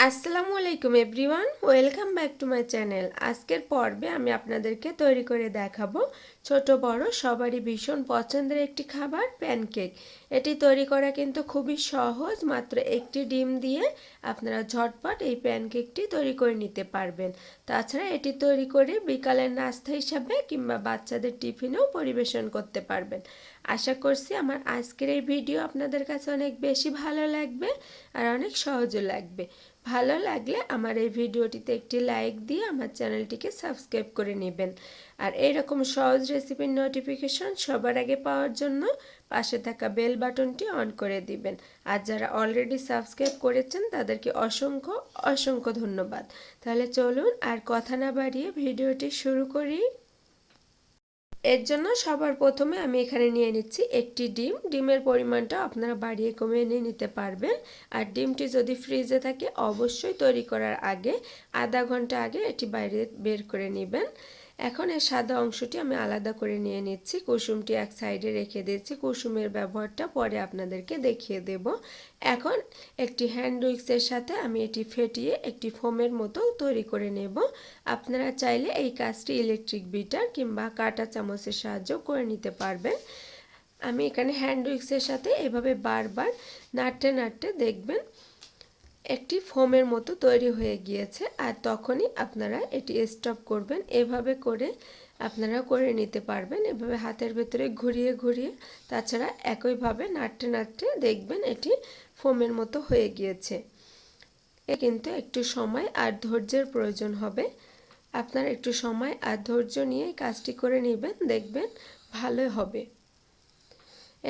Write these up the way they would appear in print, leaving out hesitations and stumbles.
আসসালামু আলাইকুম everyone, welcome back to my channel. আজকের পর্বে আমি আপনাদেরকে তৈরি করে দেখাবো ছোট বড় সবারই ভীষণ পছন্দের একটি খাবার প্যানকেক। এটি তৈরি করা কিন্তু খুবই সহজ, মাত্র একটি ডিম দিয়ে আপনারা ঝটপট এই প্যানকেকটি তৈরি করে নিতে পারবেন। তাছাড়া এটি তৈরি করে বিকালের নাস্তা হিসাবে কিংবা বাচ্চাদের টিফিনেও পরিবেশন করতে পারবেন। আশা করছি আমার আজকের এই ভিডিও আপনাদের কাছে অনেক বেশি ভালো লাগবে আর অনেক সহজও লাগবে। ভালো লাগলে আমার এই ভিডিওটিতে একটি লাইক দিয়ে আমার চ্যানেলটিকে সাবস্ক্রাইব করে নেবেন। আর এইরকম সহজ রেসিপির নোটিফিকেশন সবার আগে পাওয়ার জন্য পাশে থাকা বেল বাটনটি অন করে দিবেন। আর যারা অলরেডি সাবস্ক্রাইব করেছেন তাদেরকে অসংখ্য অসংখ্য ধন্যবাদ। তাহলে চলুন আর কথা না বাড়িয়ে ভিডিওটি শুরু করি। এর জন্য সবার প্রথমে আমি এখানে নিয়ে নিচ্ছি একটি ডিম। ডিমের পরিমাণটা আপনারা বাড়িয়ে কমিয়ে নিয়ে নিতে পারবেন। আর ডিমটি যদি ফ্রিজে থাকে অবশ্যই তৈরি করার আগে আধা ঘন্টা আগে এটি বাইরে বের করে নেবেন। এখন এর সাদা অংশটি আমি আলাদা করে নিয়ে নিচ্ছি, কুসুমটি এক সাইডে রেখে দিচ্ছি। কুসুমের ব্যবহারটা পরে আপনাদেরকে দেখিয়ে দেব। এখন একটি হ্যান্ড উইক্সের সাথে আমি এটি ফেটিয়ে একটি ফোমের মতো তৈরি করে নেব। আপনারা চাইলে এই কাজটি ইলেকট্রিক বিটার কিংবা কাঁটা চামচের সাহায্য করে নিতে পারবেন। আমি এখানে হ্যান্ড উইক্সের সাথে এভাবে বারবার নাড়তে নাড়তে দেখবেন একটি ফোমের মতো তৈরি হয়ে গিয়েছে। আর তখনই আপনারা এটি স্টপ করবেন। এভাবে করে আপনারা করে নিতে পারবেন, এভাবে হাতের ভেতরে ঘুরিয়ে ঘুরিয়ে। তাছাড়া একইভাবে নাড়তে নাড়তে দেখবেন এটি ফোমের মতো হয়ে গিয়েছে। কিন্তু একটু সময় আর ধৈর্যের প্রয়োজন হবে। আপনারা একটু সময় আর ধৈর্য নিয়ে কাজটি করে নেবেন, দেখবেন ভালোই হবে।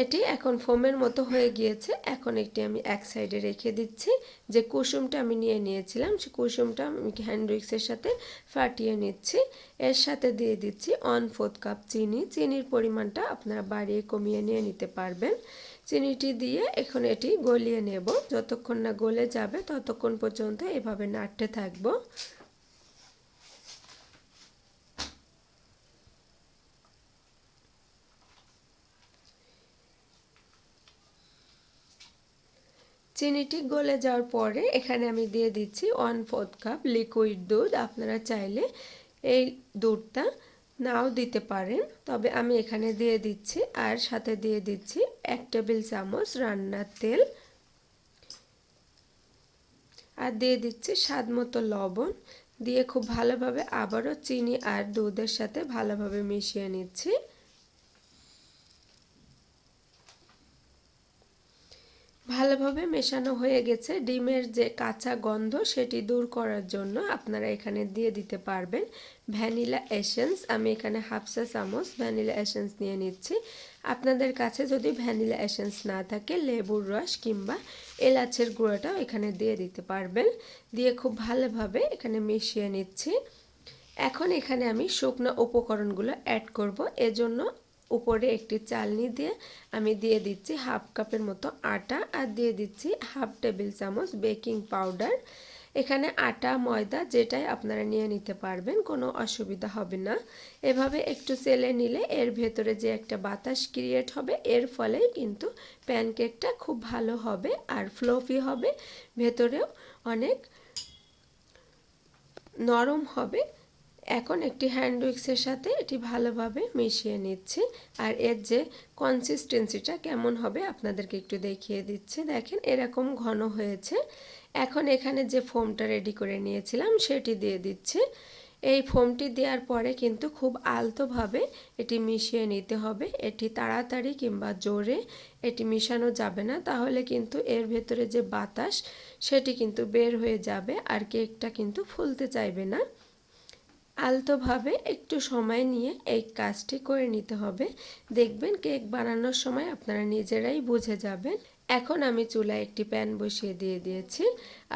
এটি এখন ফোমের মতো হয়ে গিয়েছে। এখন একটি আমি এক সাইডে রেখে দিচ্ছি। যে কুসুমটা আমি নিয়ে নিয়েছিলাম সে কুসুমটা আমি হ্যান্ড উইক্সের সাথে ফাটিয়ে নিচ্ছি। এর সাথে দিয়ে দিচ্ছি 1/4 কাপ চিনি। চিনির পরিমাণটা আপনারা বাড়িয়ে কমিয়ে নিয়ে নিতে পারবেন। চিনিটি দিয়ে এখন এটি গলিয়ে নেব। যতক্ষণ না গলে যাবে ততক্ষণ পর্যন্ত এভাবে নাড়তে থাকবো। চিনিটি গলে যাওয়ার পরে এখানে আমি দিয়ে দিচ্ছি 1/4 কাপ লিকুইড দুধ। আপনারা চাইলে এই দুধটা নাও দিতে পারেন, তবে আমি এখানে দিয়ে দিচ্ছি। আর সাথে দিয়ে দিচ্ছি 1 টেবিল চামচ রান্নার তেল, আর দিয়ে দিচ্ছি স্বাদ মতো লবণ। দিয়ে খুব ভালোভাবে আবারও চিনি আর দুধের সাথে ভালোভাবে মিশিয়ে নিচ্ছি। ভালোভাবে মেশানো হয়ে গেছে। ডিমের যে কাঁচা গন্ধ সেটি দূর করার জন্য আপনারা এখানে দিয়ে দিতে পারবেন ভ্যানিলা এসেন্স। আমি এখানে 1/2 চা চামচ ভ্যানিলা এসেন্স নিয়ে নিচ্ছি। আপনাদের কাছে যদি ভ্যানিলা এসেন্স না থাকে লেবুর রস কিংবা এলাচের গুঁড়োটাও এখানে দিয়ে দিতে পারবেন। দিয়ে খুব ভালোভাবে এখানে মিশিয়ে নিচ্ছি। এখন এখানে আমি শুকনো উপকরণগুলো অ্যাড করব। এজন্য উপরে একটি চালনি দিয়ে আমি দিয়ে দিচ্ছি 1/2 কাপের মতো আটা, আর দিয়ে দিচ্ছি 1/2 টেবিল চামচ বেকিং পাউডার। এখানে আটা ময়দা যেটাই আপনারা নিয়ে নিতে পারবেন, কোনো অসুবিধা হবে না। এভাবে একটু চেলে নিলে এর ভেতরে যে একটা বাতাস ক্রিয়েট হবে, এর ফলে কিন্তু প্যানকেকটা খুব ভালো হবে আর ফ্লফি হবে, ভেতরেও অনেক নরম হবে। এখন একটি হ্যান্ড উইক্সের সাথে এটি ভালোভাবে মিশিয়ে নিচ্ছি। আর এর যে কনসিস্টেন্সিটা কেমন হবে আপনাদেরকে একটু দেখিয়ে দিচ্ছি। দেখেন এরকম ঘন হয়েছে। এখন এখানে যে ফোমটা রেডি করে নিয়েছিলাম সেটি দিয়ে দিচ্ছি। এই ফোমটি দেওয়ার পরে কিন্তু খুব আলতোভাবে এটি মিশিয়ে নিতে হবে। এটি তাড়াতাড়ি কিংবা জোরে এটি মিশানো যাবে না, তাহলে কিন্তু এর ভেতরে যে বাতাস সেটি কিন্তু বের হয়ে যাবে আর কেকটা কিন্তু ফুলতে চাইবে না। আলতোভাবে একটু সময় নিয়ে এই কাজটি করে নিতে হবে। দেখবেন কেক বানানোর সময় আপনারা নিজেরাই বুঝে যাবেন। এখন আমি চুলায় একটি প্যান বসিয়ে দিয়ে দিয়েছি,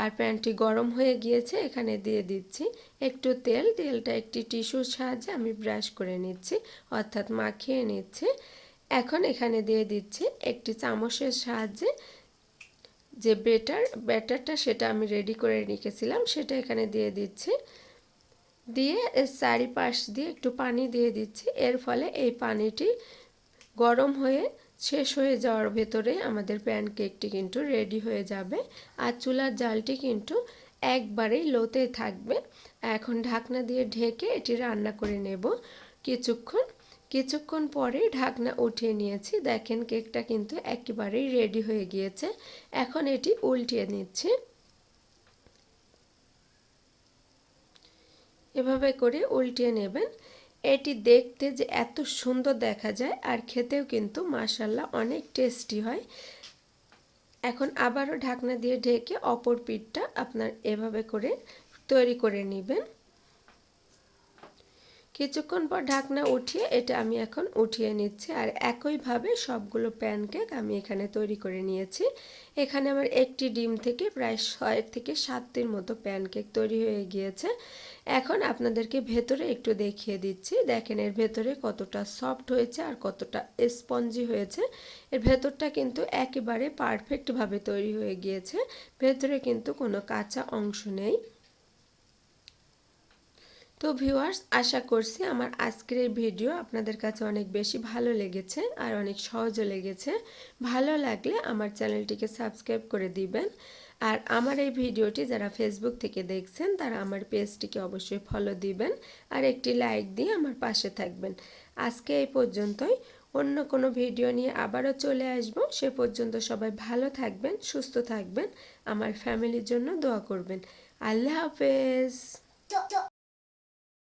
আর প্যানটি গরম হয়ে গিয়েছে। এখানে দিয়ে দিচ্ছি একটু তেল। তেলটা একটি টিস্যুর সাহায্যে আমি ব্রাশ করে নিচ্ছি, অর্থাৎ মাখিয়ে নিচ্ছি। এখন এখানে দিয়ে দিচ্ছি একটি চামচের সাহায্যে যে ব্যাটারটা সেটা আমি রেডি করে রেখেছিলাম সেটা এখানে দিয়ে দিচ্ছি। দিয়ে এর চারিপাশ দিয়ে একটু পানি দিয়ে দিচ্ছি। এর ফলে এই পানিটি গরম হয়ে শেষ হয়ে যাওয়ার ভেতরে আমাদের প্যানকেকটি কিন্তু রেডি হয়ে যাবে। আর চুলার জালটি কিন্তু একবারেই লোতে থাকবে। এখন ঢাকনা দিয়ে ঢেকে এটি রান্না করে নেব কিছুক্ষণ পরে ঢাকনা উঠিয়ে নিয়েছি। দেখেন কেকটা কিন্তু একেবারেই রেডি হয়ে গিয়েছে। এখন এটি উল্টিয়ে নিচ্ছি। এভাবে করে উল্টিয়ে নেবেন। এটি দেখতে যে এত সুন্দর দেখা যায় আর খেতেও কিন্তু মাশাআল্লাহ অনেক টেস্টি হয়। এখন আবারও ঢাকনা দিয়ে ঢেকে অপর পিঠটা আপনার এভাবে করে তৈরি করে নেবেন। কিছুক্ষণ পর ঢাকনা উঠিয়ে এটা আমি এখন উঠিয়ে নিচ্ছি। আর একইভাবে সবগুলো প্যানকেক আমি এখানে তৈরি করে নিয়েছি। এখানে আমার একটি ডিম থেকে প্রায় 6 থেকে 7টির মতো প্যানকেক তৈরি হয়ে গিয়েছে। এখন আপনাদেরকে ভেতরে একটু দেখিয়ে দিচ্ছি। দেখেন এর ভেতরে কতটা সফট হয়েছে আর কতটা স্পঞ্জি হয়েছে। এর ভেতরটা কিন্তু একেবারে পারফেক্টভাবে তৈরি হয়ে গিয়েছে। ভেতরে কিন্তু কোনো কাঁচা অংশ নেই। তো ভিউয়ার্স, আশা করছি আমার আজকের এই ভিডিও আপনাদের কাছে অনেক বেশি ভালো লেগেছে আর অনেক সহজও লেগেছে। ভালো লাগলে আমার চ্যানেলটিকে সাবস্ক্রাইব করে দিবেন। আর আমার এই ভিডিওটি যারা ফেসবুক থেকে দেখছেন তারা আমার পেজটিকে অবশ্যই ফলো দিবেন আর একটি লাইক দিয়ে আমার পাশে থাকবেন। আজকে এই পর্যন্তই। অন্য কোনো ভিডিও নিয়ে আবারও চলে আসব। সে পর্যন্ত সবাই ভালো থাকবেন, সুস্থ থাকবেন, আমার ফ্যামিলির জন্য দোয়া করবেন। আল্লাহ হাফেজ।